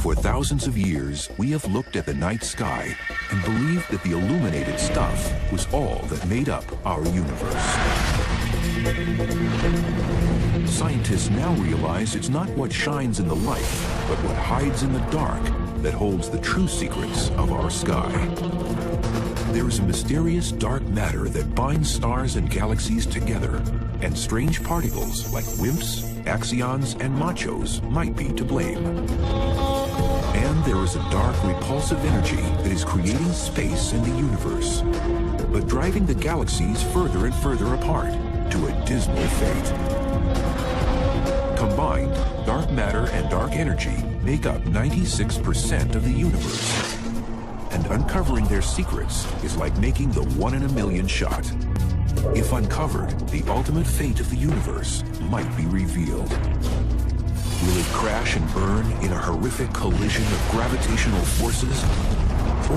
For thousands of years, we have looked at the night sky and believed that the illuminated stuff was all that made up our universe. Scientists now realize it's not what shines in the light, but what hides in the dark that holds the true secrets of our sky. There is a mysterious dark matter that binds stars and galaxies together, and strange particles like WIMPs, axions, and machos might be to blame. And there is a dark, repulsive energy that is creating space in the universe, but driving the galaxies further and further apart to a dismal fate. Combined, dark matter and dark energy make up 96% of the universe. And uncovering their secrets is like making the 1 in a million shot. If uncovered, the ultimate fate of the universe might be revealed. Will it crash and burn in a horrific collision of gravitational forces?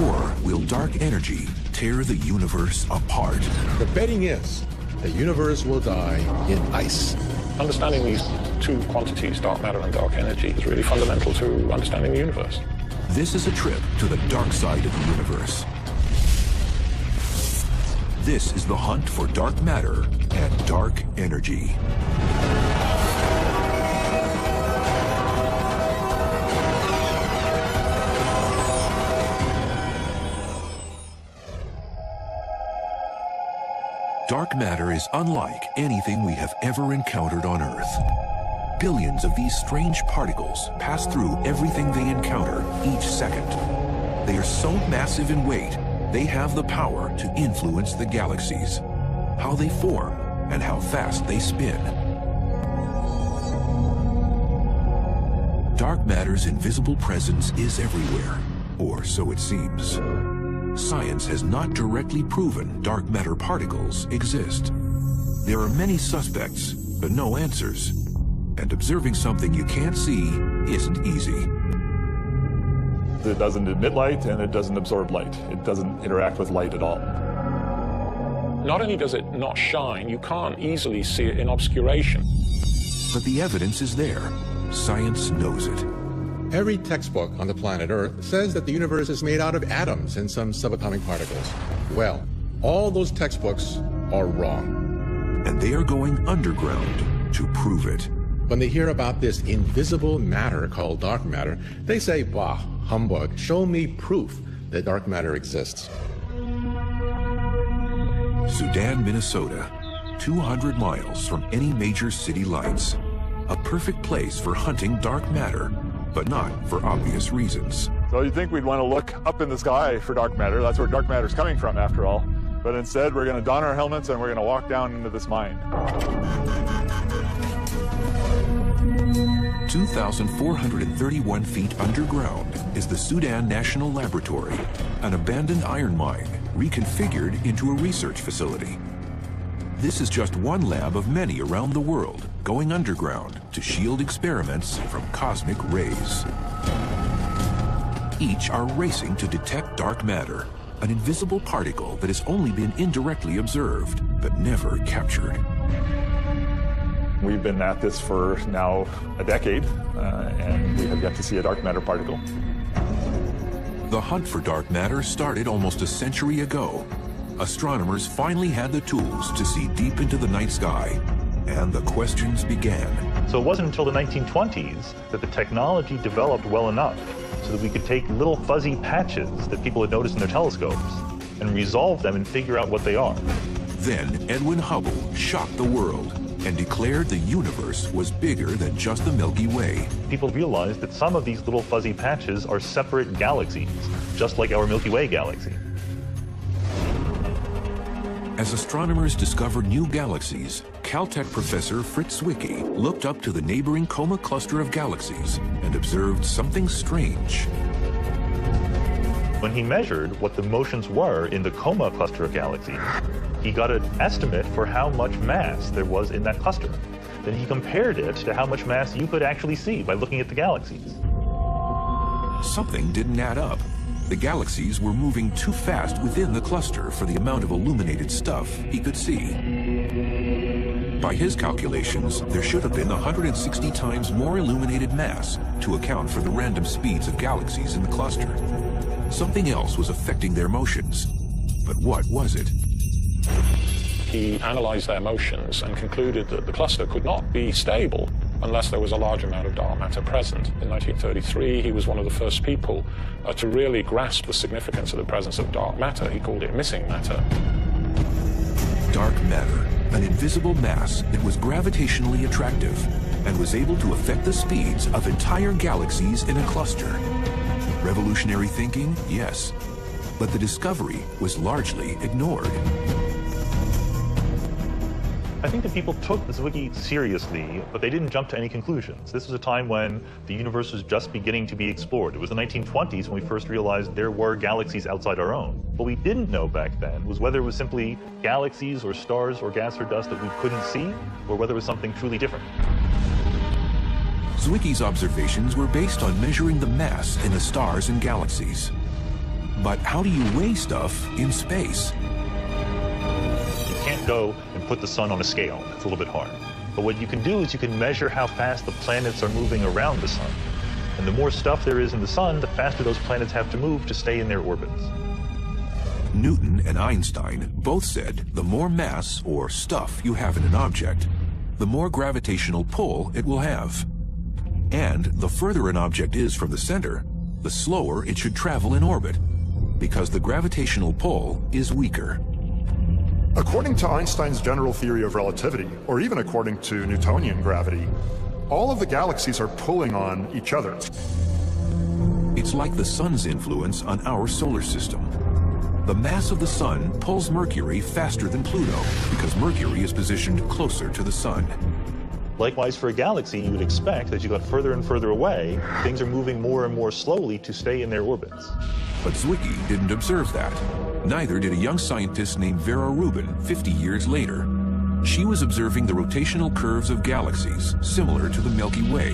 Or will dark energy tear the universe apart? The betting is the universe will die in ice. Understanding these two quantities, dark matter and dark energy, is really fundamental to understanding the universe. This is a trip to the dark side of the universe. This is the hunt for dark matter and dark energy. Dark matter is unlike anything we have ever encountered on Earth. Billions of these strange particles pass through everything they encounter each second. They are so massive in weight, they have the power to influence the galaxies, how they form, and how fast they spin. Dark matter's invisible presence is everywhere, or so it seems. Science has not directly proven dark matter particles exist. There are many suspects, but no answers. And observing something you can't see isn't easy. It doesn't emit light and it doesn't absorb light. It doesn't interact with light at all. Not only does it not shine, you can't easily see it in obscuration. But the evidence is there. Science knows it. Every textbook on the planet Earth says that the universe is made out of atoms and some subatomic particles. Well, all those textbooks are wrong. And they are going underground to prove it. When they hear about this invisible matter called dark matter, they say, bah, humbug, show me proof that dark matter exists. Sudan, Minnesota, 200 miles from any major city lights. A perfect place for hunting dark matter, but not for obvious reasons. So you'd think we'd want to look up in the sky for dark matter. That's where dark matter's coming from, after all. But instead, we're going to don our helmets and we're going to walk down into this mine. 2,431 feet underground is the Sudan National Laboratory, an abandoned iron mine reconfigured into a research facility. This is just one lab of many around the world going underground to shield experiments from cosmic rays. Each are racing to detect dark matter, an invisible particle that has only been indirectly observed, but never captured. We've been at this for now a decade, and we have yet to see a dark matter particle. The hunt for dark matter started almost a century ago. Astronomers finally had the tools to see deep into the night sky, and the questions began. So it wasn't until the 1920s that the technology developed well enough so that we could take little fuzzy patches that people had noticed in their telescopes and resolve them and figure out what they are. Then Edwin Hubble shocked the world and declared the universe was bigger than just the Milky Way. People realized that some of these little fuzzy patches are separate galaxies, just like our Milky Way galaxy. As astronomers discovered new galaxies, Caltech professor Fritz Zwicky looked up to the neighboring Coma cluster of galaxies and observed something strange. When he measured what the motions were in the Coma cluster of galaxies, he got an estimate for how much mass there was in that cluster. Then he compared it to how much mass you could actually see by looking at the galaxies. Something didn't add up. The galaxies were moving too fast within the cluster for the amount of illuminated stuff he could see. By his calculations, there should have been 160 times more illuminated mass to account for the random speeds of galaxies in the cluster. Something else was affecting their motions. But what was it? He analyzed their motions and concluded that the cluster could not be stable unless there was a large amount of dark matter present. In 1933, he was one of the first people to really grasp the significance of the presence of dark matter. He called it missing matter. Dark matter, an invisible mass that was gravitationally attractive and was able to affect the speeds of entire galaxies in a cluster. Revolutionary thinking? Yes. But the discovery was largely ignored. I think that people took Zwicky seriously, but they didn't jump to any conclusions. This was a time when the universe was just beginning to be explored. It was the 1920s when we first realized there were galaxies outside our own. What we didn't know back then was whether it was simply galaxies or stars or gas or dust that we couldn't see, or whether it was something truly different. Zwicky's observations were based on measuring the mass in the stars and galaxies. But how do you weigh stuff in space? You can't go and put the sun on a scale. It's a little bit hard. But what you can do is you can measure how fast the planets are moving around the sun. And the more stuff there is in the sun, the faster those planets have to move to stay in their orbits. Newton and Einstein both said the more mass or stuff you have in an object, the more gravitational pull it will have. And the further an object is from the center, the slower it should travel in orbit, because the gravitational pull is weaker. According to Einstein's general theory of relativity, or even according to Newtonian gravity, all of the galaxies are pulling on each other. It's like the sun's influence on our solar system. The mass of the sun pulls Mercury faster than Pluto because Mercury is positioned closer to the sun. Likewise, for a galaxy, you would expect that as you got further and further away, things are moving more and more slowly to stay in their orbits. But Zwicky didn't observe that. Neither did a young scientist named Vera Rubin 50 years later. She was observing the rotational curves of galaxies, similar to the Milky Way.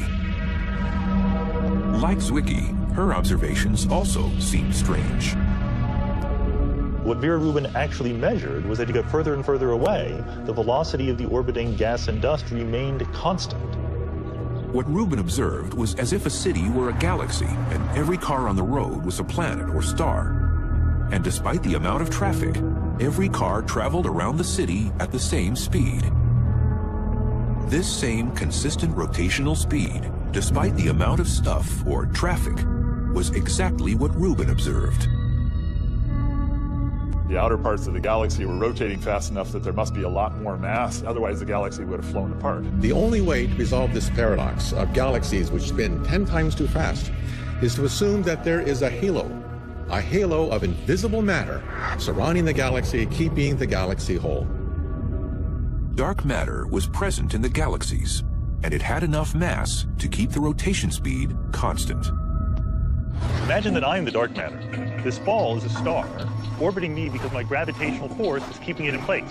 Like Zwicky, her observations also seemed strange. What Vera Rubin actually measured was that you got further and further away, the velocity of the orbiting gas and dust remained constant. What Rubin observed was as if a city were a galaxy and every car on the road was a planet or star. And despite the amount of traffic, every car traveled around the city at the same speed. This same consistent rotational speed, despite the amount of stuff or traffic, was exactly what Rubin observed. The outer parts of the galaxy were rotating fast enough that there must be a lot more mass, otherwise the galaxy would have flown apart. The only way to resolve this paradox of galaxies which spin 10 times too fast is to assume that there is a halo of invisible matter surrounding the galaxy, keeping the galaxy whole. Dark matter was present in the galaxies, and it had enough mass to keep the rotation speed constant. Imagine that I'm the dark matter. This ball is a star, orbiting me because my gravitational force is keeping it in place.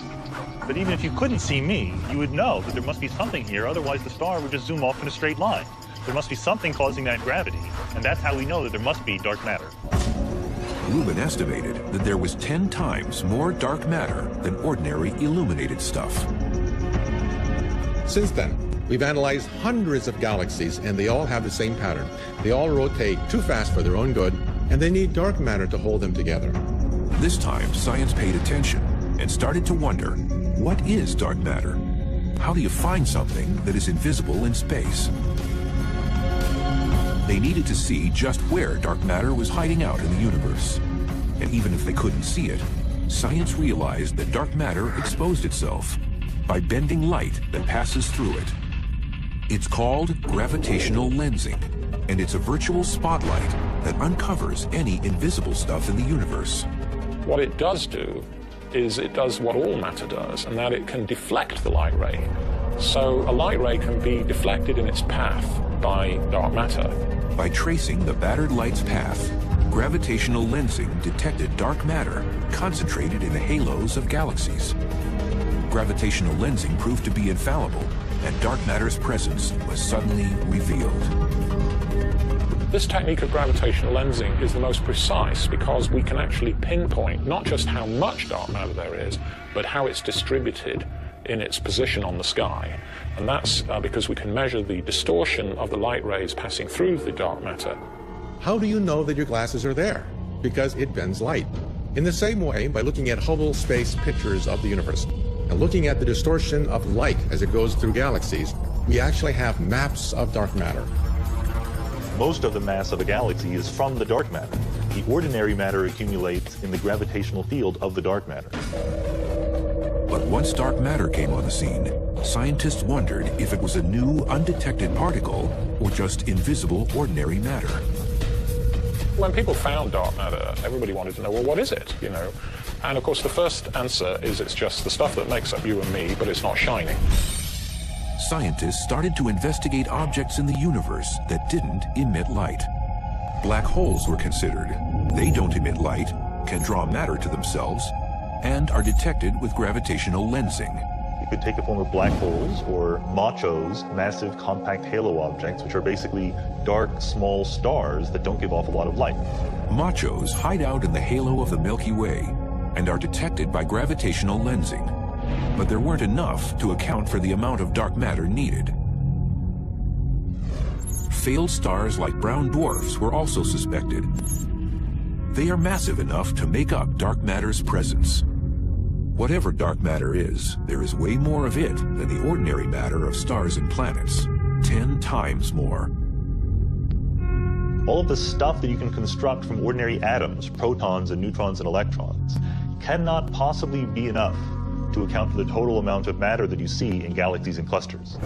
But even if you couldn't see me, you would know that there must be something here, otherwise the star would just zoom off in a straight line. There must be something causing that gravity, and that's how we know that there must be dark matter. Rubin estimated that there was 10 times more dark matter than ordinary illuminated stuff. Since then, we've analyzed hundreds of galaxies, and they all have the same pattern. They all rotate too fast for their own good, and they need dark matter to hold them together. This time, science paid attention and started to wonder, what is dark matter? How do you find something that is invisible in space? They needed to see just where dark matter was hiding out in the universe. And even if they couldn't see it, science realized that dark matter exposed itself by bending light that passes through it. It's called gravitational lensing, and it's a virtual spotlight that uncovers any invisible stuff in the universe. What it does do is it does what all matter does, and that it can deflect the light ray. So a light ray can be deflected in its path by dark matter. By tracing the battered light's path, gravitational lensing detected dark matter concentrated in the halos of galaxies. Gravitational lensing proved to be infallible, and dark matter's presence was suddenly revealed. This technique of gravitational lensing is the most precise because we can actually pinpoint not just how much dark matter there is, but how it's distributed in its position on the sky. And that's because we can measure the distortion of the light rays passing through the dark matter. How do you know that your glasses are there? Because it bends light. In the same way, by looking at Hubble space pictures of the universe and looking at the distortion of light as it goes through galaxies, we actually have maps of dark matter. Most of the mass of a galaxy is from the dark matter. The ordinary matter accumulates in the gravitational field of the dark matter. But once dark matter came on the scene, scientists wondered if it was a new, undetected particle or just invisible, ordinary matter. When people found dark matter, everybody wanted to know, well, what is it, you know? And of course, the first answer is it's just the stuff that makes up you and me, but it's not shining. Scientists started to investigate objects in the universe that didn't emit light. Black holes were considered. They don't emit light, can draw matter to themselves, and are detected with gravitational lensing. You could take a form of black holes or machos, massive compact halo objects, which are basically dark, small stars that don't give off a lot of light. Machos hide out in the halo of the Milky Way and are detected by gravitational lensing. But there weren't enough to account for the amount of dark matter needed. Failed stars like brown dwarfs were also suspected. They are massive enough to make up dark matter's presence. Whatever dark matter is, there is way more of it than the ordinary matter of stars and planets. 10 times more. All of the stuff that you can construct from ordinary atoms, protons and neutrons and electrons, cannot possibly be enough to account for the total amount of matter that you see in galaxies and clusters.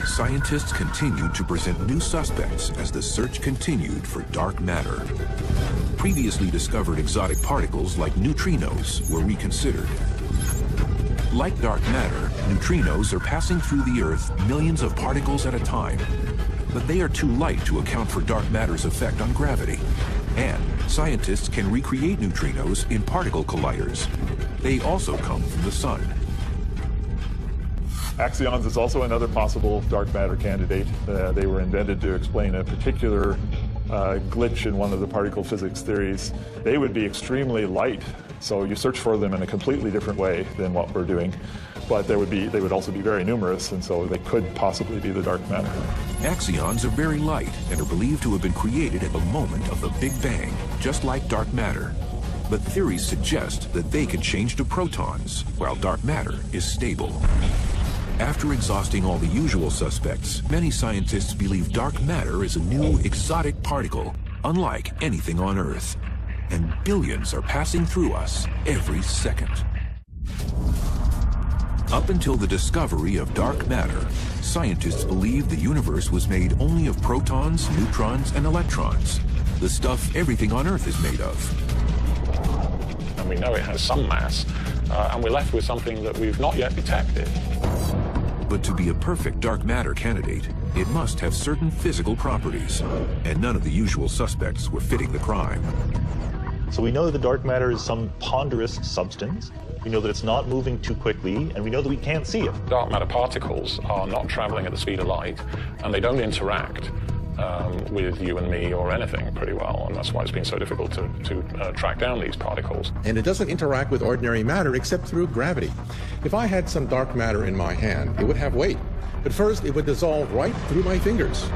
Scientists continued to present new suspects as the search continued for dark matter. Previously discovered exotic particles like neutrinos were reconsidered. Like dark matter, neutrinos are passing through the Earth millions of particles at a time. But they are too light to account for dark matter's effect on gravity. And scientists can recreate neutrinos in particle colliders. They also come from the sun. Axions is also another possible dark matter candidate. They were invented to explain a particular glitch in one of the particle physics theories. They would be extremely light, so you search for them in a completely different way than what we're doing. But they would also be very numerous, and so they could possibly be the dark matter. Axions are very light and are believed to have been created at the moment of the Big Bang, just like dark matter. But theories suggest that they can change to protons, while dark matter is stable. After exhausting all the usual suspects, many scientists believe dark matter is a new exotic particle, unlike anything on Earth. And billions are passing through us every second. Up until the discovery of dark matter, scientists believed the universe was made only of protons, neutrons, and electrons, the stuff everything on Earth is made of. And we know it has some mass, and we're left with something that we've not yet detected. But to be a perfect dark matter candidate, it must have certain physical properties, and none of the usual suspects were fitting the crime. So we know that the dark matter is some ponderous substance. We know that it's not moving too quickly, and we know that we can't see it. Dark matter particles are not traveling at the speed of light, and they don't interact with you and me or anything pretty well, and that's why it's been so difficult to track down these particles. And it doesn't interact with ordinary matter except through gravity. If I had some dark matter in my hand, it would have weight. But first, it would dissolve right through my fingers.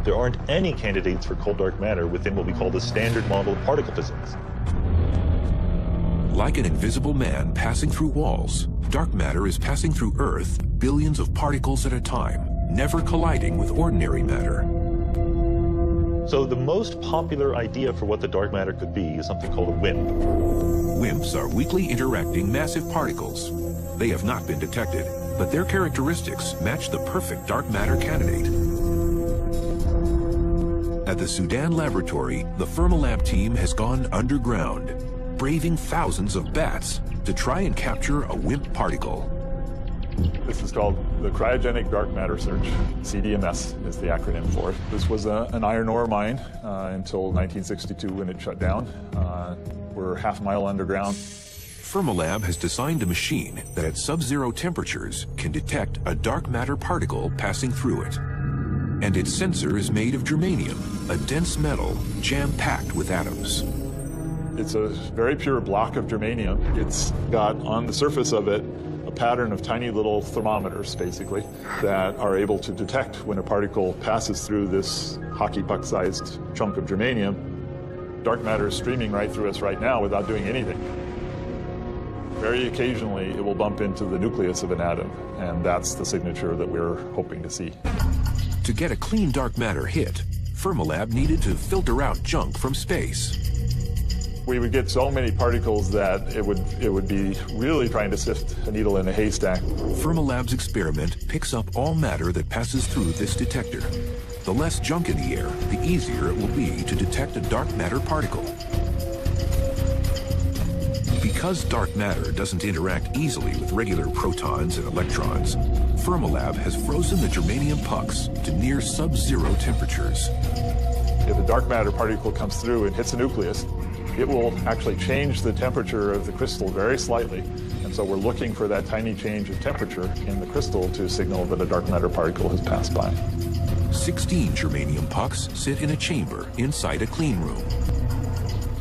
There aren't any candidates for cold dark matter within what we call the standard model of particle physics. Like an invisible man passing through walls, dark matter is passing through Earth billions of particles at a time, never colliding with ordinary matter. So the most popular idea for what the dark matter could be is something called a WIMP. WIMPs are weakly interacting massive particles. They have not been detected, but their characteristics match the perfect dark matter candidate. At the Sudan laboratory, the Fermilab team has gone underground, braving thousands of bats to try and capture a WIMP particle. This is called the Cryogenic Dark Matter Search. CDMS is the acronym for it. This was an iron ore mine until 1962 when it shut down. We're half a mile underground. Fermilab has designed a machine that at sub-zero temperatures can detect a dark matter particle passing through it. And its sensor is made of germanium, a dense metal jam-packed with atoms. It's a very pure block of germanium. It's got on the surface of it a pattern of tiny little thermometers, basically, that are able to detect when a particle passes through this hockey puck-sized chunk of germanium. Dark matter is streaming right through us right now without doing anything. Very occasionally, it will bump into the nucleus of an atom, and that's the signature that we're hoping to see. To get a clean dark matter hit, Fermilab needed to filter out junk from space. We would get so many particles that it would be really trying to sift a needle in a haystack. Fermilab's experiment picks up all matter that passes through this detector. The less junk in the air, the easier it will be to detect a dark matter particle. Because dark matter doesn't interact easily with regular protons and electrons, Fermilab has frozen the germanium pucks to near sub-zero temperatures. If a dark matter particle comes through and hits a nucleus, it will actually change the temperature of the crystal very slightly. And so we're looking for that tiny change of temperature in the crystal to signal that a dark matter particle has passed by. 16 germanium pucks sit in a chamber inside a clean room.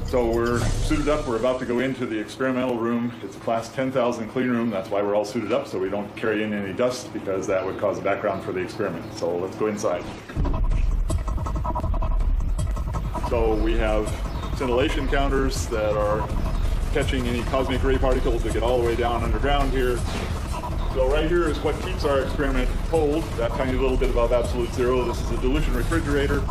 So we're suited up. We're about to go into the experimental room. It's a class 10,000 clean room. That's why we're all suited up, so we don't carry in any dust, because that would cause a background for the experiment. So let's go inside. So we have scintillation counters that are catching any cosmic ray particles that get all the way down underground here. So right here is what keeps our experiment cold, that tiny little bit above absolute zero. This is a dilution refrigerator.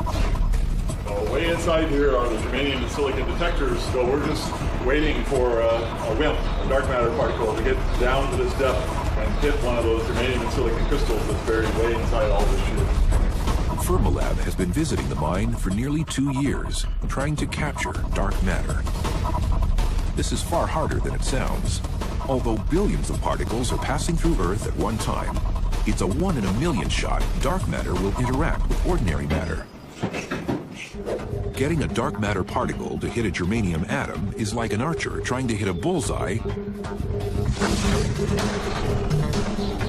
So way inside here are the germanium and silicon detectors. So we're just waiting for a WIMP, a dark matter particle, to get down to this depth and hit one of those germanium and silicon crystals that's buried way inside all this shit. Fermilab has been visiting the mine for nearly 2 years, trying to capture dark matter. This is far harder than it sounds. Although billions of particles are passing through Earth at one time, it's a 1 in a million shot dark matter will interact with ordinary matter. Getting a dark matter particle to hit a germanium atom is like an archer trying to hit a bullseye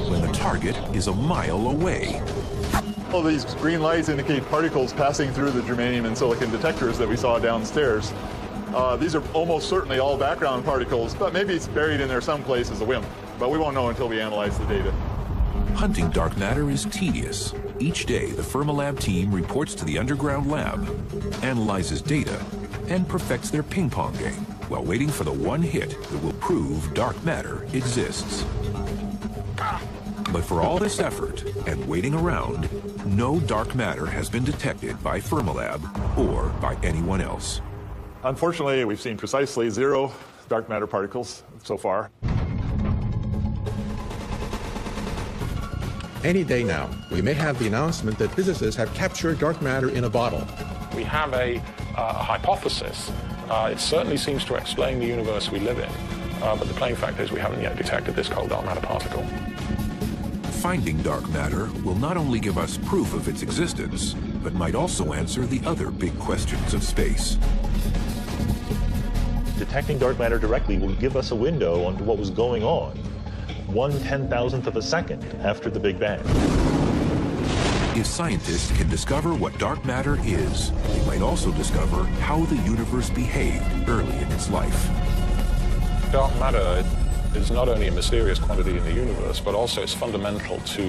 when the target is a mile away. All these green lights indicate particles passing through the germanium and silicon detectors that we saw downstairs. These are almost certainly all background particles, but maybe it's buried in there someplace as a WIMP. But we won't know until we analyze the data. Hunting dark matter is tedious. Each day, the Fermilab team reports to the underground lab, analyzes data, and perfects their ping-pong game while waiting for the one hit that will prove dark matter exists. But for all this effort and waiting around, no dark matter has been detected by Fermilab or by anyone else. Unfortunately, we've seen precisely 0 dark matter particles so far. Any day now, we may have the announcement that physicists have captured dark matter in a bottle. We have a hypothesis. It certainly seems to explain the universe we live in, but the plain fact is we haven't yet detected this cold dark matter particle. Finding dark matter will not only give us proof of its existence, but might also answer the other big questions of space. Detecting dark matter directly will give us a window onto what was going on 1/10,000th of a second after the Big Bang. If scientists can discover what dark matter is, they might also discover how the universe behaved early in its life. Dark matter is not only a mysterious quantity in the universe, but also it's fundamental to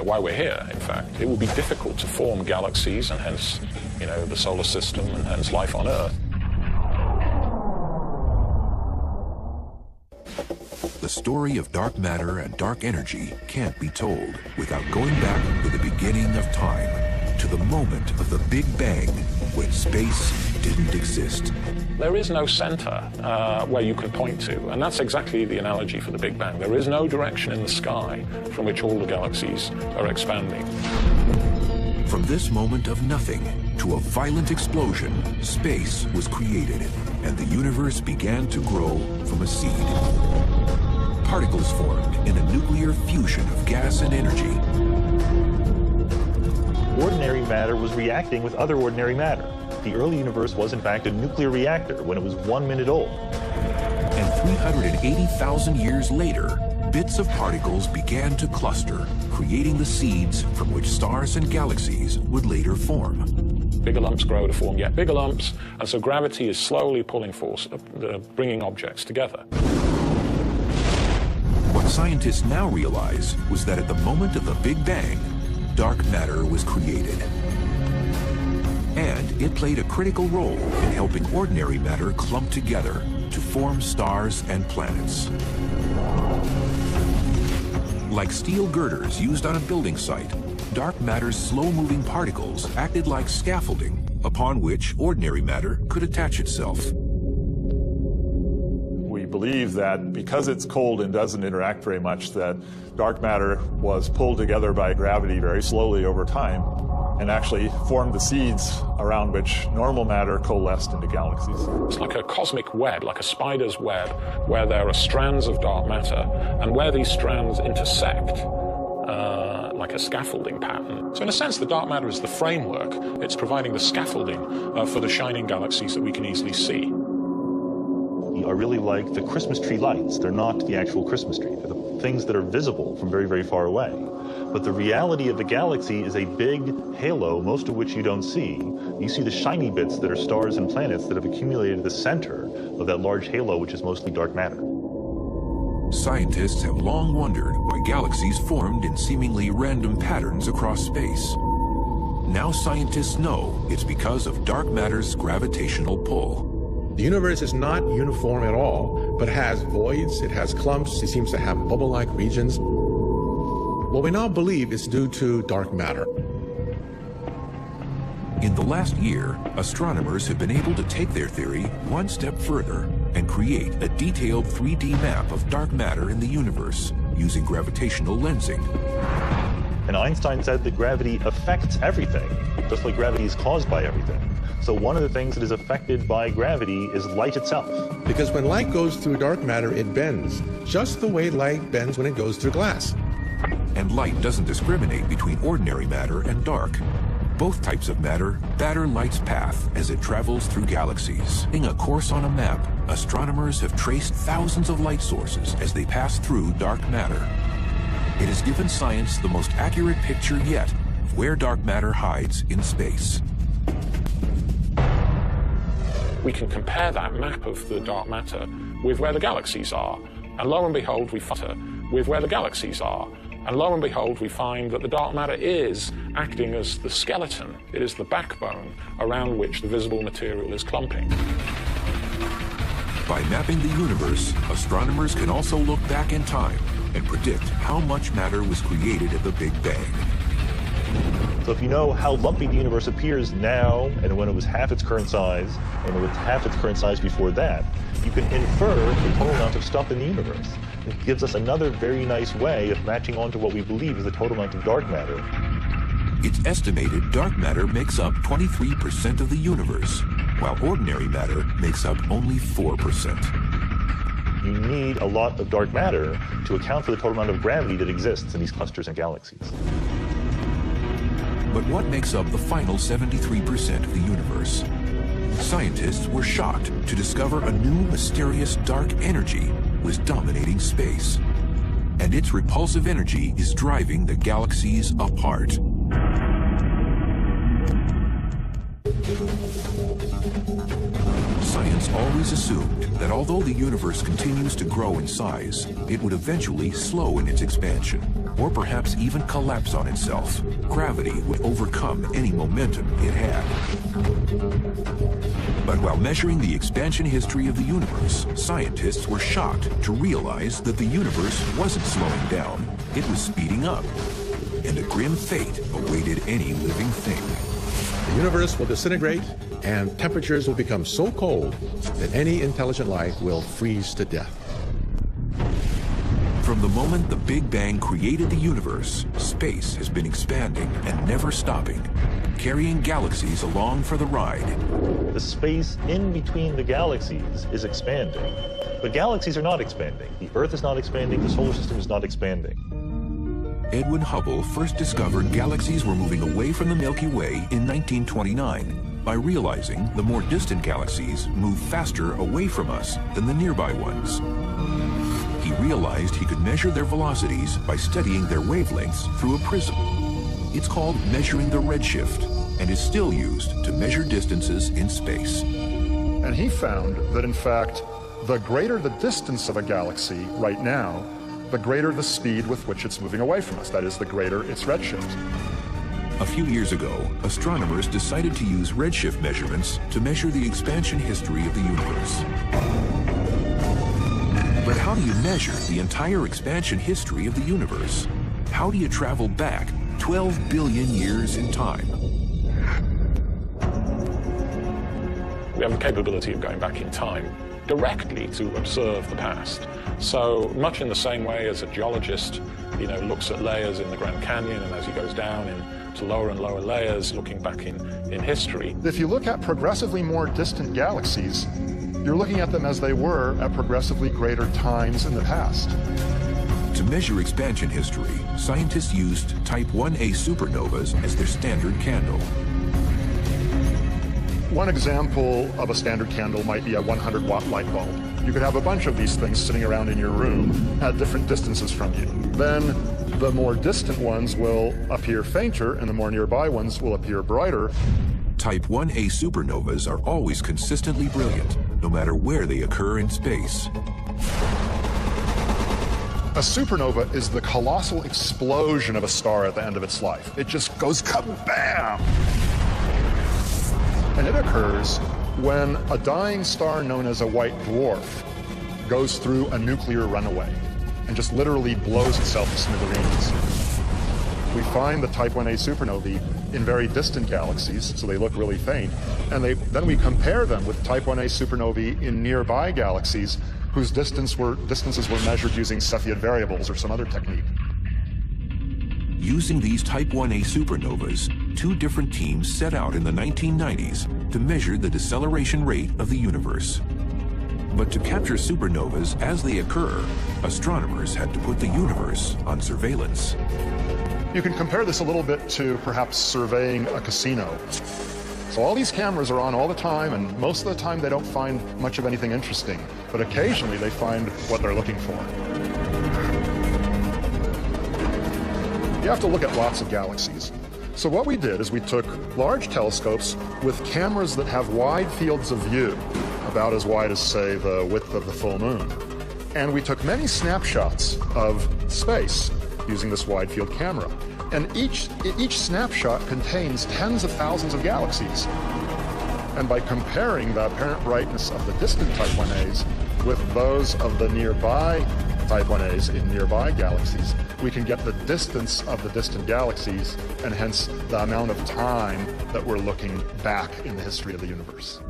why we're here, in fact. It will be difficult to form galaxies and hence, the solar system and hence life on Earth. The story of dark matter and dark energy can't be told without going back to the beginning of time, to the moment of the Big Bang, when space didn't exist. There is no center where you can point to, and that's exactly the analogy for the Big Bang. There is no direction in the sky from which all the galaxies are expanding. From this moment of nothing to a violent explosion, space was created, and the universe began to grow from a seed. Particles formed in a nuclear fusion of gas and energy. Ordinary matter was reacting with other ordinary matter. The early universe was in fact a nuclear reactor when it was 1 minute old. And 380,000 years later, bits of particles began to cluster, creating the seeds from which stars and galaxies would later form. bigger lumps grow to form yet bigger lumps, and so gravity is slowly pulling force, bringing objects together. What scientists now realize was that at the moment of the Big Bang, dark matter was created. And it played a critical role in helping ordinary matter clump together to form stars and planets. Like steel girders used on a building site, dark matter's slow-moving particles acted like scaffolding upon which ordinary matter could attach itself. We believe that because it's cold and doesn't interact very much, that dark matter was pulled together by gravity very slowly over time and actually formed the seeds around which normal matter coalesced into galaxies. It's like a cosmic web, like a spider's web, where there are strands of dark matter, and where these strands intersect, like a scaffolding pattern. So in a sense, the dark matter is the framework. It's providing the scaffolding for the shining galaxies that we can easily see. Are really like the Christmas tree lights. They're not the actual Christmas tree. They're the things that are visible from very, very far away. But the reality of the galaxy is a big halo, most of which you don't see. You see the shiny bits that are stars and planets that have accumulated at the center of that large halo, which is mostly dark matter. Scientists have long wondered why galaxies formed in seemingly random patterns across space. Now scientists know it's because of dark matter's gravitational pull. The universe is not uniform at all, but has voids, it has clumps, it seems to have bubble-like regions. What we now believe is due to dark matter. In the last year, astronomers have been able to take their theory one step further and create a detailed 3D map of dark matter in the universe using gravitational lensing. And Einstein said that gravity affects everything, just like gravity is caused by everything. So one of the things that is affected by gravity is light itself. Because when light goes through dark matter, it bends, just the way light bends when it goes through glass. And light doesn't discriminate between ordinary matter and dark. Both types of matter batter light's path as it travels through galaxies. In a course on a map, astronomers have traced thousands of light sources as they pass through dark matter. It has given science the most accurate picture yet of where dark matter hides in space. We can compare that map of the dark matter with where the galaxies are, and lo and behold, we find with where the galaxies are. And lo and behold, we find that the dark matter is acting as the skeleton. It is the backbone around which the visible material is clumping. By mapping the universe, astronomers can also look back in time and predict how much matter was created at the Big Bang. So if you know how lumpy the universe appears now, and when it was half its current size, and with half its current size before that, you can infer the total amount of stuff in the universe. It gives us another very nice way of matching onto what we believe is the total amount of dark matter. It's estimated dark matter makes up 23% of the universe, while ordinary matter makes up only 4%. You need a lot of dark matter to account for the total amount of gravity that exists in these clusters and galaxies. But what makes up the final 73% of the universe? Scientists were shocked to discover a new mysterious dark energy was dominating space. And its repulsive energy is driving the galaxies apart. Science always assumed that although the universe continues to grow in size, it would eventually slow in its expansion, or perhaps even collapse on itself. Gravity would overcome any momentum it had. But while measuring the expansion history of the universe, scientists were shocked to realize that the universe wasn't slowing down, it was speeding up. And a grim fate awaited any living thing. The universe will disintegrate, and temperatures will become so cold that any intelligent life will freeze to death. From the moment the Big Bang created the universe, space has been expanding and never stopping, carrying galaxies along for the ride. The space in between the galaxies is expanding, but galaxies are not expanding. The Earth is not expanding, the solar system is not expanding. Edwin Hubble first discovered galaxies were moving away from the Milky Way in 1929 by realizing the more distant galaxies move faster away from us than the nearby ones. He realized he could measure their velocities by studying their wavelengths through a prism. It's called measuring the redshift. and is still used to measure distances in space. And he found that, in fact, the greater the distance of a galaxy right now, the greater the speed with which it's moving away from us. That is, the greater its redshift. A few years ago, astronomers decided to use redshift measurements to measure the expansion history of the universe. But how do you measure the entire expansion history of the universe? How do you travel back 12 billion years in time? We have the capability of going back in time directly to observe the past. So much in the same way as a geologist, looks at layers in the Grand Canyon, and as he goes down into lower and lower layers, looking back in history. If you look at progressively more distant galaxies, you're looking at them as they were at progressively greater times in the past. To measure expansion history, scientists used Type 1a supernovas as their standard candle. One example of a standard candle might be a 100-watt light bulb. You could have a bunch of these things sitting around in your room at different distances from you. Then the more distant ones will appear fainter, and the more nearby ones will appear brighter. Type 1a supernovas are always consistently brilliant, no matter where they occur in space. A supernova is the colossal explosion of a star at the end of its life. It just goes kabam! And it occurs when a dying star known as a white dwarf goes through a nuclear runaway and just literally blows itself to smithereens. We find the Type 1a supernovae in very distant galaxies, so they look really faint, and then we compare them with Type 1a supernovae in nearby galaxies whose distances were measured using Cepheid variables or some other technique. Using these Type 1a supernovas, two different teams set out in the 1990s to measure the deceleration rate of the universe. But to capture supernovas as they occur, astronomers had to put the universe on surveillance. You can compare this a little bit to perhaps surveying a casino. So all these cameras are on all the time, and most of the time they don't find much of anything interesting, but occasionally they find what they're looking for. You have to look at lots of galaxies. So what we did is we took large telescopes with cameras that have wide fields of view, about as wide as, say, the width of the full moon. And we took many snapshots of space using this wide field camera. And each snapshot contains tens of thousands of galaxies. And by comparing the apparent brightness of the distant Type 1as with those of the nearby Type 1as in nearby galaxies, we can get the distance of the distant galaxies, and hence the amount of time that we're looking back in the history of the universe.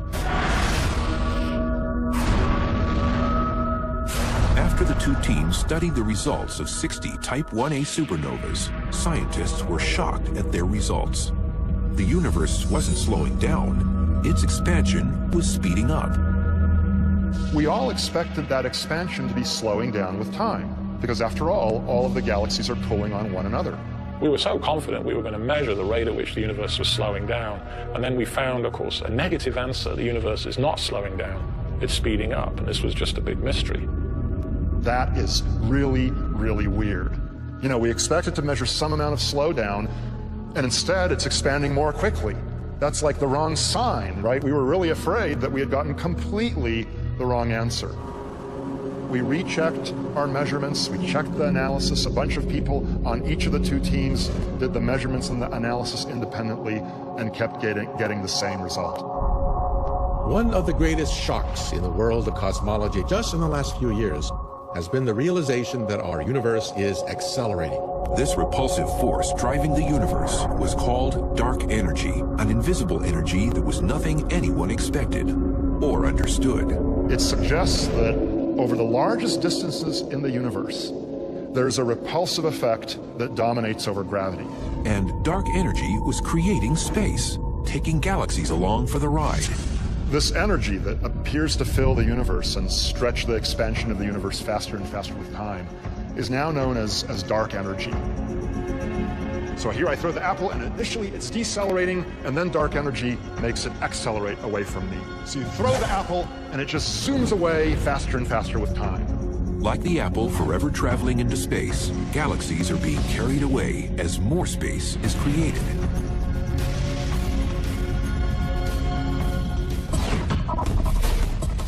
After the two teams studied the results of 60 Type 1a supernovas, scientists were shocked at their results. The universe wasn't slowing down, its expansion was speeding up. We all expected that expansion to be slowing down with time, because after all of the galaxies are pulling on one another. We were so confident we were going to measure the rate at which the universe was slowing down, and then we found, of course, a negative answer. The universe is not slowing down, it's speeding up, and this was just a big mystery. That is really, really weird. We expected to measure some amount of slowdown, and instead it's expanding more quickly. That's like the wrong sign, right? We were really afraid that we had gotten completely the wrong answer. We rechecked our measurements, we checked the analysis. A bunch of people on each of the two teams did the measurements and the analysis independently and kept getting the same result. One of the greatest shocks in the world of cosmology just in the last few years has been the realization that our universe is accelerating. This repulsive force driving the universe was called dark energy, an invisible energy that was nothing anyone expected or understood. It suggests that over the largest distances in the universe, there's a repulsive effect that dominates over gravity. And dark energy was creating space, taking galaxies along for the ride. This energy that appears to fill the universe and stretch the expansion of the universe faster and faster with time is now known as dark energy. So here I throw the apple, and initially it's decelerating, and then dark energy makes it accelerate away from me. So you throw the apple, and it just zooms away faster and faster with time. Like the apple forever traveling into space, galaxies are being carried away as more space is created.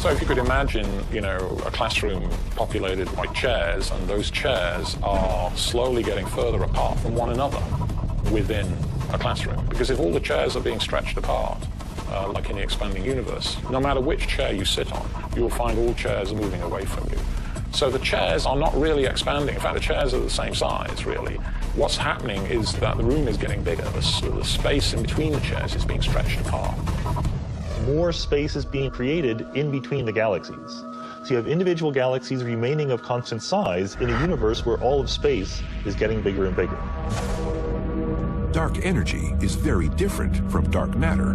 So if you could imagine, a classroom populated by chairs, and those chairs are slowly getting further apart from one another within a classroom. Because if all the chairs are being stretched apart, like in the expanding universe, no matter which chair you sit on, you will find all chairs are moving away from you. So the chairs are not really expanding. In fact, the chairs are the same size, really. What's happening is that the room is getting bigger. The space in between the chairs is being stretched apart. More space is being created in between the galaxies. So you have individual galaxies remaining of constant size in a universe where all of space is getting bigger and bigger. Dark energy is very different from dark matter.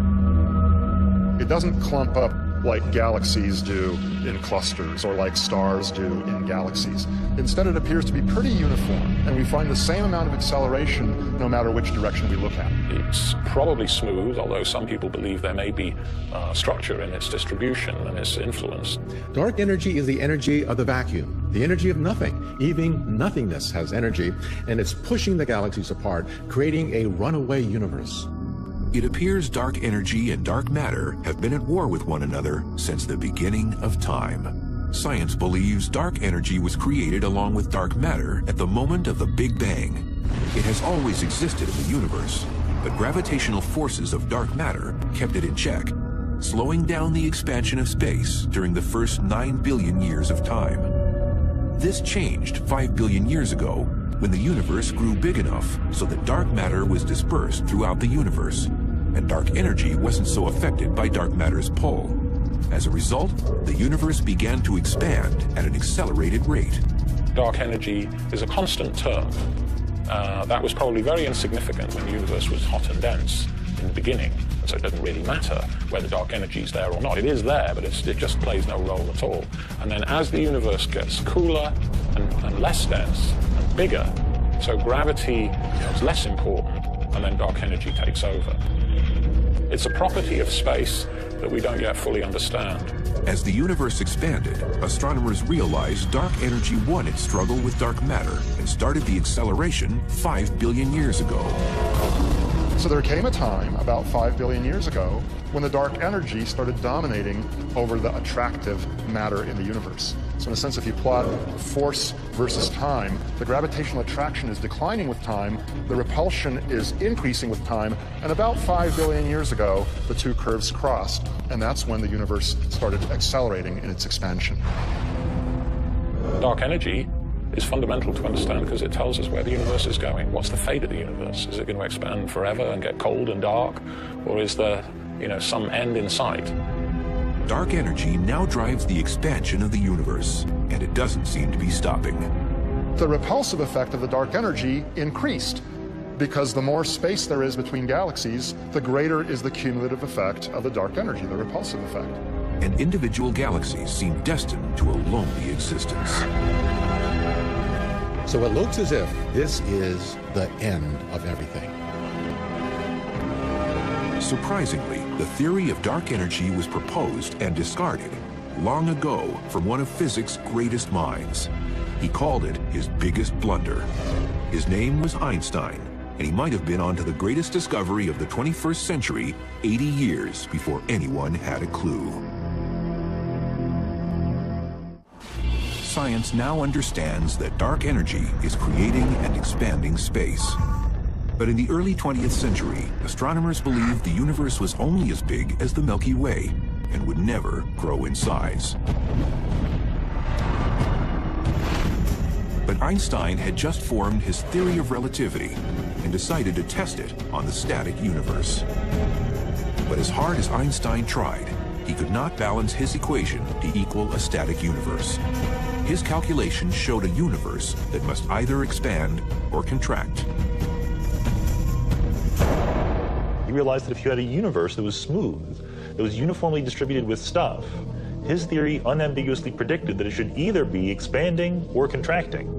It doesn't clump up like galaxies do in clusters or like stars do in galaxies. Instead, it appears to be pretty uniform, and we find the same amount of acceleration no matter which direction we look at. It's probably smooth, although some people believe there may be structure in its distribution and its influence. Dark energy is the energy of the vacuum, the energy of nothing. Even nothingness has energy, and it's pushing the galaxies apart, creating a runaway universe. It appears dark energy and dark matter have been at war with one another since the beginning of time. Science believes dark energy was created along with dark matter at the moment of the Big Bang. It has always existed in the universe, but gravitational forces of dark matter kept it in check, slowing down the expansion of space during the first 9 billion years of time. This changed 5 billion years ago when the universe grew big enough so that dark matter was dispersed throughout the universe, and dark energy wasn't so affected by dark matter's pull. As a result, the universe began to expand at an accelerated rate. Dark energy is a constant term. That was probably very insignificant when the universe was hot and dense in the beginning, so it doesn't really matter whether dark energy is there or not. It is there, but it just plays no role at all. And then as the universe gets cooler and less dense and bigger, so gravity becomes less important, and then dark energy takes over. It's a property of space that we don't yet fully understand. As the universe expanded, astronomers realized dark energy won its struggle with dark matter and started the acceleration 5 billion years ago. So there came a time, about 5 billion years ago, when the dark energy started dominating over the attractive matter in the universe. So in a sense, if you plot force versus time, the gravitational attraction is declining with time, the repulsion is increasing with time, and about 5 billion years ago, the two curves crossed, and that's when the universe started accelerating in its expansion. Dark energy is fundamental to understand because it tells us where the universe is going. What's the fate of the universe? Is it going to expand forever and get cold and dark? Or is there, some end in sight? Dark energy now drives the expansion of the universe, and it doesn't seem to be stopping. The repulsive effect of the dark energy increased because the more space there is between galaxies, the greater is the cumulative effect of the dark energy, the repulsive effect. And individual galaxies seem destined to a lonely existence. So it looks as if this is the end of everything. Surprisingly, the theory of dark energy was proposed and discarded long ago from one of physics' greatest minds. He called it his biggest blunder. His name was Einstein, and he might have been onto the greatest discovery of the 21st century 80 years before anyone had a clue. Science now understands that dark energy is creating and expanding space. But in the early 20th century, astronomers believed the universe was only as big as the Milky Way and would never grow in size. But Einstein had just formed his theory of relativity and decided to test it on the static universe. But as hard as Einstein tried, he could not balance his equation to equal a static universe. His calculations showed a universe that must either expand or contract. He realized that if you had a universe that was smooth, that was uniformly distributed with stuff, his theory unambiguously predicted that it should either be expanding or contracting.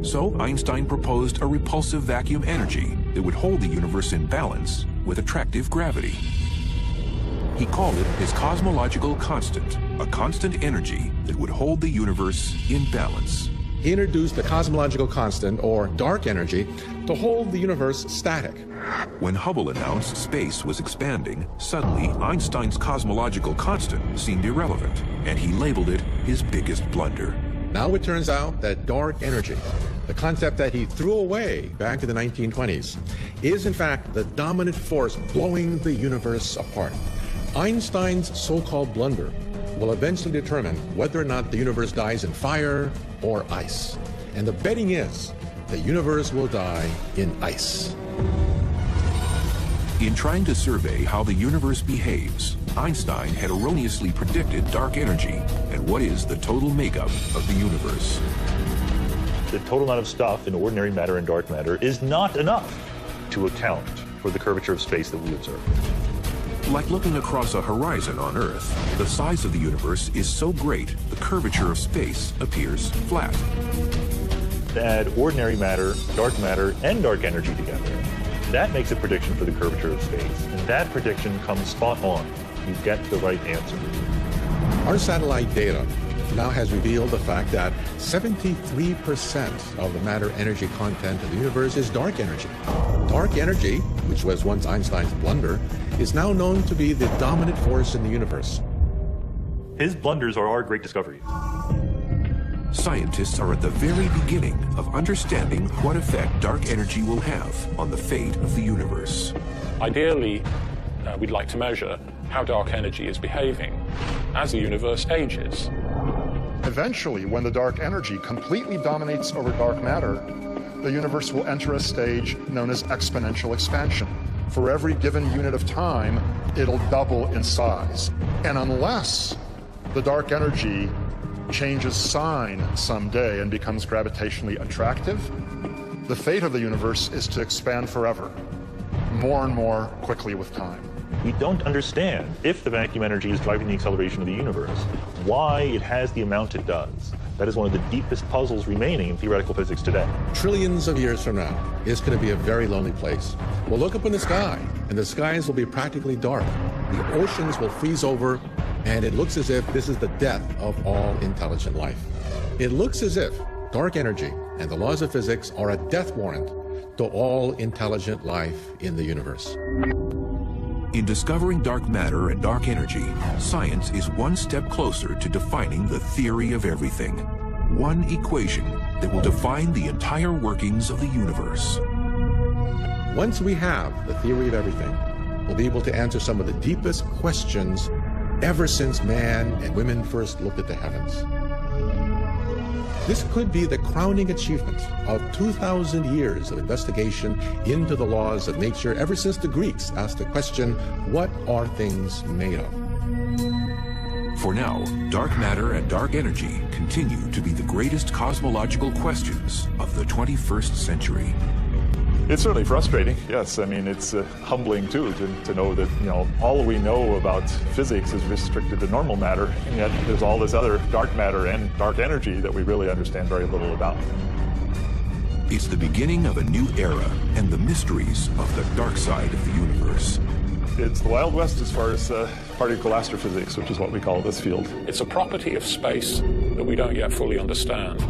So Einstein proposed a repulsive vacuum energy that would hold the universe in balance with attractive gravity. He called it his cosmological constant, a constant energy that would hold the universe in balance. he introduced the cosmological constant, or dark energy, to hold the universe static. When Hubble announced space was expanding, suddenly Einstein's cosmological constant seemed irrelevant, and he labeled it his biggest blunder. Now it turns out that dark energy, the concept that he threw away back in the 1920s, is in fact the dominant force blowing the universe apart. Einstein's so-called blunder will eventually determine whether or not the universe dies in fire or ice. And the betting is the universe will die in ice. In trying to survey how the universe behaves, Einstein had erroneously predicted dark energy and what is the total makeup of the universe. The total amount of stuff in ordinary matter and dark matter is not enough to account for the curvature of space that we observe. Like looking across a horizon on Earth, the size of the universe is so great the curvature of space appears flat. Add ordinary matter, and dark energy together. That makes a prediction for the curvature of space, and that prediction comes spot on. You get the right answer. Our satellite data now has revealed the fact that 73% of the matter-energy content of the universe is dark energy. Dark energy, which was once Einstein's blunder, is now known to be the dominant force in the universe. His blunders are our great discovery. Scientists are at the very beginning of understanding what effect dark energy will have on the fate of the universe. Ideally, we'd like to measure how dark energy is behaving as the universe ages. Eventually, when the dark energy completely dominates over dark matter, the universe will enter a stage known as exponential expansion. For every given unit of time, it'll double in size. And unless the dark energy changes sign someday and becomes gravitationally attractive, the fate of the universe is to expand forever, more and more quickly with time. We don't understand, if the vacuum energy is driving the acceleration of the universe, why it has the amount it does. That is one of the deepest puzzles remaining in theoretical physics today. Trillions of years from now, it's going to be a very lonely place. We'll look up in the sky, and the skies will be practically dark. The oceans will freeze over, and it looks as if this is the death of all intelligent life. It looks as if dark energy and the laws of physics are a death warrant to all intelligent life in the universe. In discovering dark matter and dark energy, science is one step closer to defining the theory of everything. One equation that will define the entire workings of the universe. Once we have the theory of everything, we'll be able to answer some of the deepest questions ever since man and women first looked at the heavens. This could be the crowning achievement of 2,000 years of investigation into the laws of nature ever since the Greeks asked the question, what are things made of? For now, dark matter and dark energy continue to be the greatest cosmological questions of the 21st century. It's certainly frustrating, yes. I mean, it's humbling, too, to know that, all we know about physics is restricted to normal matter, and yet there's all this other dark matter and dark energy that we really understand very little about. It's the beginning of a new era and the mysteries of the dark side of the universe. It's the Wild West as far as particle astrophysics, which is what we call this field. It's a property of space that we don't yet fully understand.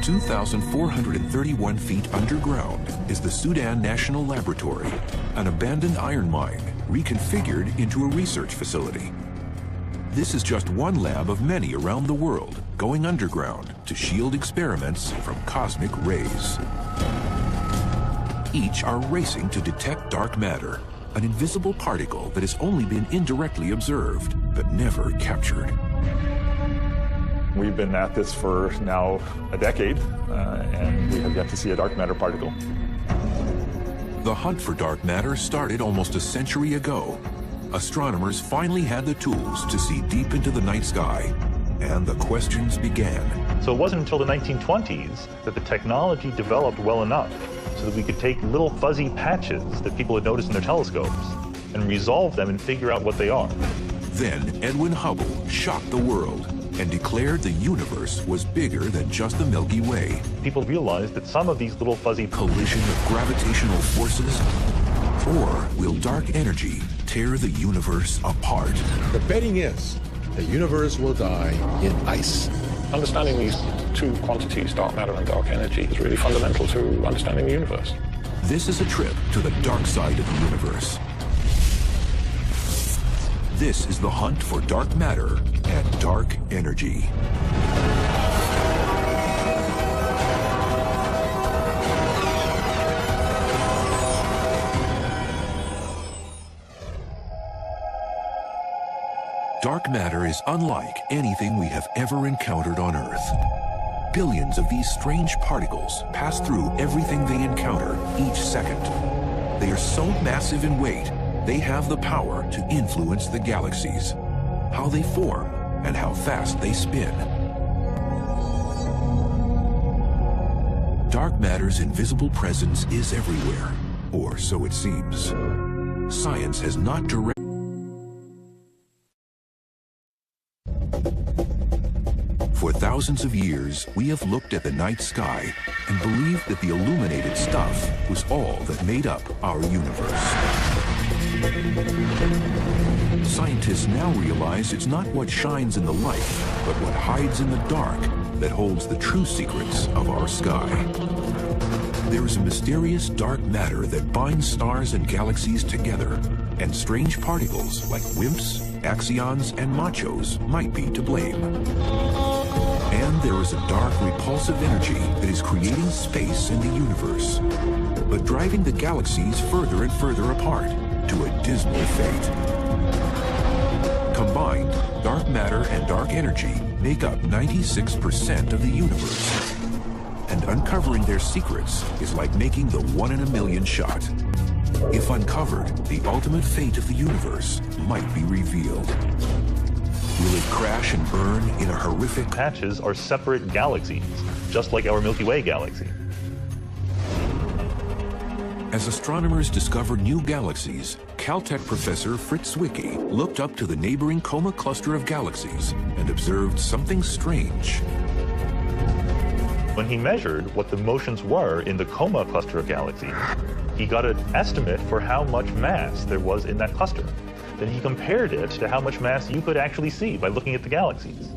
2,431 feet underground is the Sudan National Laboratory, an abandoned iron mine reconfigured into a research facility. This is just one lab of many around the world going underground to shield experiments from cosmic rays. Each are racing to detect dark matter, an invisible particle that has only been indirectly observed but never captured. We've been at this for now a decade, and we have yet to see a dark matter particle. The hunt for dark matter started almost a century ago. Astronomers finally had the tools to see deep into the night sky, and the questions began. So it wasn't until the 1920s that the technology developed well enough so that we could take little fuzzy patches that people had noticed in their telescopes and resolve them and figure out what they are. Then Edwin Hubble shocked the world and declared the universe was bigger than just the Milky Way. People realized that some of these little fuzzy collision of gravitational forces, or will dark energy tear the universe apart? The betting is the universe will die in ice. Understanding these two quantities, dark matter and dark energy, is really fundamental to understanding the universe. This is a trip to the dark side of the universe. This is the hunt for dark matter and dark energy. Dark matter is unlike anything we have ever encountered on Earth. Billions of these strange particles pass through everything they encounter each second. They are so massive in weight, they have the power to influence the galaxies, how they form, and how fast they spin. Dark matter's invisible presence is everywhere, or so it seems. Science has not directly. For thousands of years, we have looked at the night sky and believed that the illuminated stuff was all that made up our universe. Scientists now realize it's not what shines in the light, but what hides in the dark that holds the true secrets of our sky. There is a mysterious dark matter that binds stars and galaxies together, and strange particles like WIMPs, axions, and machos might be to blame. And there is a dark, repulsive energy that is creating space in the universe, but driving the galaxies further and further apart to a dismal fate. Combined, dark matter and dark energy make up 96% of the universe. And uncovering their secrets is like making the 1 in a million shot. If uncovered, the ultimate fate of the universe might be revealed. Will it crash and burn in a horrific... Patches are separate galaxies, just like our Milky Way galaxy. As astronomers discovered new galaxies, Caltech professor Fritz Zwicky looked up to the neighboring Coma cluster of galaxies and observed something strange. When he measured what the motions were in the Coma cluster of galaxies, he got an estimate for how much mass there was in that cluster. Then he compared it to how much mass you could actually see by looking at the galaxies.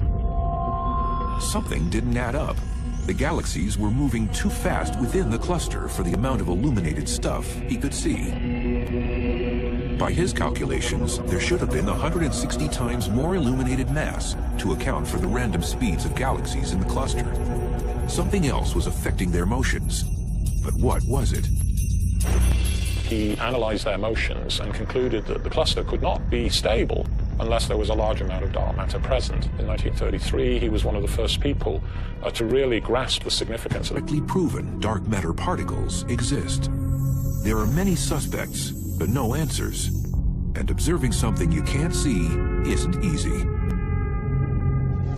Something didn't add up. The galaxies were moving too fast within the cluster for the amount of illuminated stuff he could see. By his calculations, there should have been 160 times more illuminated mass to account for the random speeds of galaxies in the cluster. Something else was affecting their motions. But what was it? He analyzed their motions and concluded that the cluster could not be stable unless there was a large amount of dark matter present. In 1933, he was one of the first people to really grasp the significance of Directly proven dark matter particles exist. There are many suspects, but no answers. And observing something you can't see isn't easy.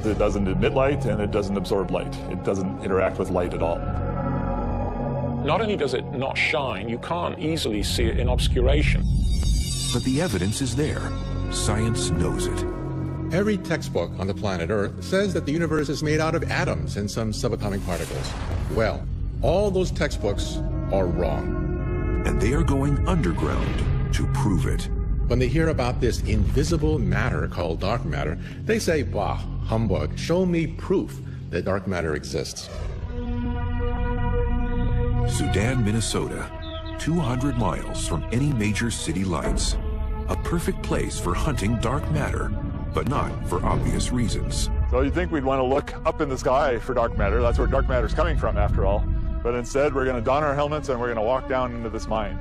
It doesn't emit light and it doesn't absorb light. It doesn't interact with light at all. Not only does it not shine, you can't easily see it in obscuration. But the evidence is there. Science knows it. Every textbook on the planet Earth says that the universe is made out of atoms and some subatomic particles. Well, all those textbooks are wrong. And they are going underground to prove it. When they hear about this invisible matter called dark matter, they say, bah, humbug, show me proof that dark matter exists. Sudan, Minnesota, 200 miles from any major city lights. A perfect place for hunting dark matter, but not for obvious reasons. So you'd think we'd want to look up in the sky for dark matter. That's where dark matter's coming from, after all. But instead, we're going to don our helmets and we're going to walk down into this mine.